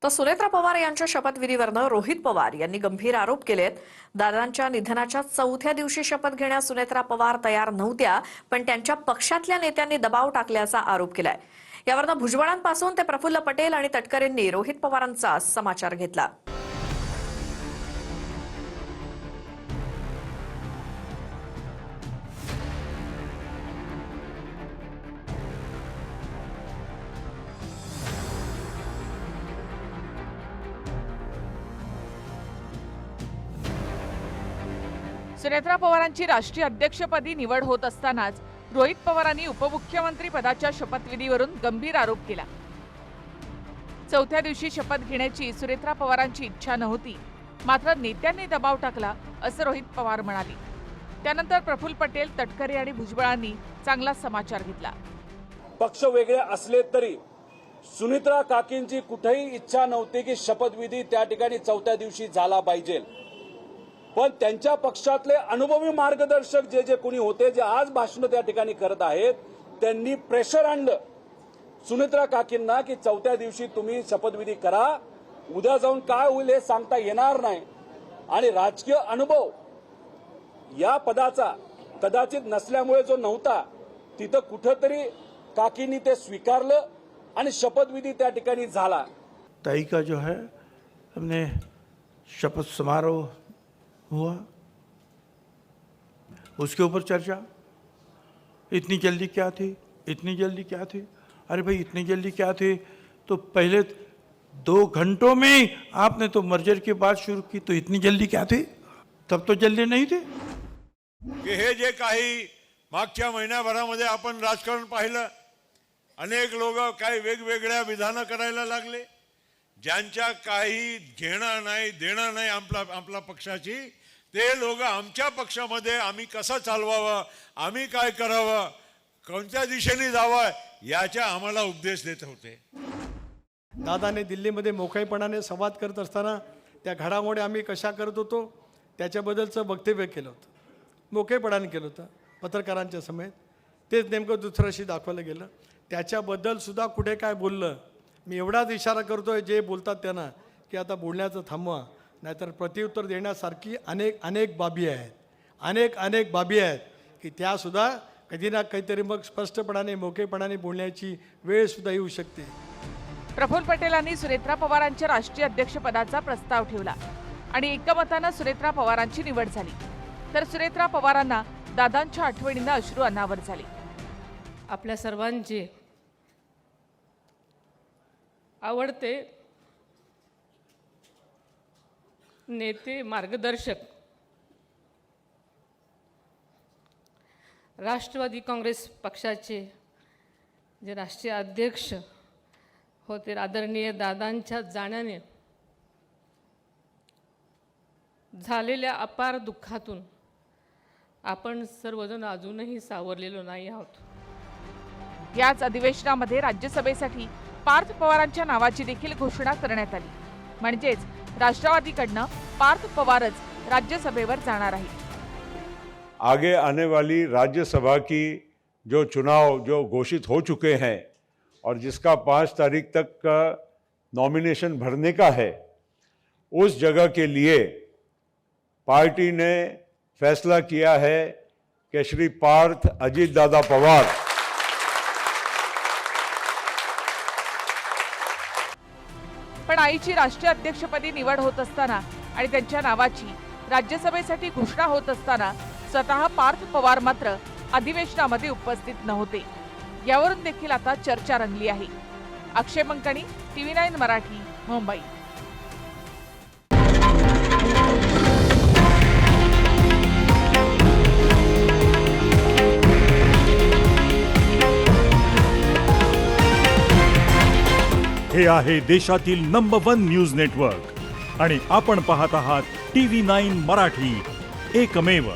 तर सुनेत्रा पवार यांच्या शपथविधीवरनं रोहित पवार यांनी गंभीर आरोप केलेत। दादांच्या निधनाच्या चौथ्या दिवशी शपथ घेण्यास सुनेत्रा पवार तयार नव्हत्या, पण त्यांच्या पक्षातल्या नेत्यांनी दबाव टाकल्याचा आरोप केलाय। यावरनं भुजबळांपासून ते प्रफुल्ल पटेल आणि तटकरेंनी रोहित पवारांचा समाचार घेतला। सुनेत्रा पवारांची राष्ट्रीय अध्यक्षपदी निवड होत असतानाच रोहित पवारांनी उपमुख्यमंत्री पदाच्या शपथविधीवरून गंभीर आरोप केला। चौथ्या दिवशी शपथ घेण्याची सुनेत्रा पवारांची इच्छा नव्हती, मात्र नेत्यांनी दबाव टाकला असं रोहित पवार म्हणाले। त्यानंतर प्रफुल्ल पटेल, तटकरे आणि भुजबळांनी चांगला समाचार घेतला। पक्ष वेगळे असले तरी सुनेत्रा काकींची कुठेही इच्छा नव्हती की शपथविधी त्या ठिकाणी चौथ्या दिवशी झाला पाहिजे, पण त्यांच्या पक्षातले अनुभवी मार्गदर्शक जे कोणी होते, जे आज भाषण त्या ठिकाणी करत आहेत, त्यांनी प्रेशर आणलं सुनेत्रा काकींना की चौथ्या दिवशी तुम्ही शपथविधी करा, उद्या जाऊन काय होईल हे सांगता येणार नाही। आणि राजकीय अनुभव या पदाचा कदाचित नसल्यामुळे जो नव्हता, तिथं कुठेतरी काकींनी ते स्वीकारलं आणि शपथविधी त्या ठिकाणी झाला। ताई का जो है हमने शपथ समारोह हुआ, उसके ऊपर चर्चा। इतनी जल्दी क्या थी, इतनी जल्दी क्या थी? अरे भाई इतनी जल्दी क्या थी? तो पहले 2 घंटों में आपने तो मर्जर की बात शुरू की, तो इतनी जल्दी क्या थी? तब तो जल्दी नहीं थे की हे जे काही मागच्या महिन्याभरामध्ये आपण राजकारण पाहिलं, अनेक लोक काही वेगवेगळ्या विधानं करायला लागले, ज्यांच्या काही घेणं नाही देणं नाही आपला पक्षाची, ते लोक आमच्या पक्षामध्ये आम्ही कसं चालवावं, आम्ही काय करावं, कोणत्या दिशेने जावं याचा आम्हाला उपदेश देत होते। दादाने दिल्लीमध्ये मोकळेपणाने संवाद करत असताना त्या घडामोडी आम्ही कशा करत होतो त्याच्याबद्दलचं वक्तव्य केलं होतं, मोकळेपणाने केलं होतं पत्रकारांच्या समेत। तेच नेमकं दुसऱ्याशी दाखवलं गेलं, त्याच्याबद्दल सुद्धा कुठे काय बोललं। मी एवढाच इशारा करतोय जे बोलतात त्यांना की आता बोलण्याचं थांबवा, नाहीतर प्रत्युत्तर देण्यासारखी अनेक बाबी आहेत की त्यासुद्धा कधी ना काहीतरी मग स्पष्टपणाने मोकळेपणाने बोलण्याची वेळ सुद्धा येऊ शकते। प्रफुल्ल पटेलांनी सुनेत्रा पवारांच्या राष्ट्रीय अध्यक्षपदाचा प्रस्ताव ठेवला आणि एकमतानं सुनेत्रा पवारांची निवड झाली। तर सुनेत्रा पवारांना दादांच्या आठवणींना अश्रू अनावर झाले। आपल्या सर्वांचे आवडते नेते, मार्गदर्शक, राष्ट्रवादी काँग्रेस पक्षाचे जे राष्ट्रीय अध्यक्ष होते आदरणीय दादांच्या जाण्याने झालेल्या अपार दुःखातून आपण सर्वजण अजूनही सावरलेलो नाही आहोत। याच अधिवेशनामध्ये राज्यसभेसाठी पार्थ पवारांच्या नावाची देखील घोषणा करण्यात आली, म्हणजेच राष्ट्रवादीकडनं पार्थ पवारच राज्यसभेवर जाणार आहे। आगे आने वाली राज्यसभा की जो चुनाव जो घोषित हो चुके हैं और जिसका 5 तारीख तक का नॉमिनेशन भरने का है, उस जगह के लिए पार्टी ने फैसला किया है कि श्री पार्थ अजीत दादा पवार पण आईची राष्ट्रीय अध्यक्षपदी निवड होत असताना आणि त्यांच्या नावाची राज्यसभेसाठी घोषणा होत असताना स्वतः पार्थ पवार मात्र अधिवेशनामध्ये उपस्थित नव्हते। यावरून देखील आता चर्चा रंगली आहे। अक्षय मंकणी, TV9 मराठी, मुंबई। हे आहे देशातील नंबर 1 न्यूज नेटवर्क आणि आपण पाहत आहात TV9 मराठी, एकमेव।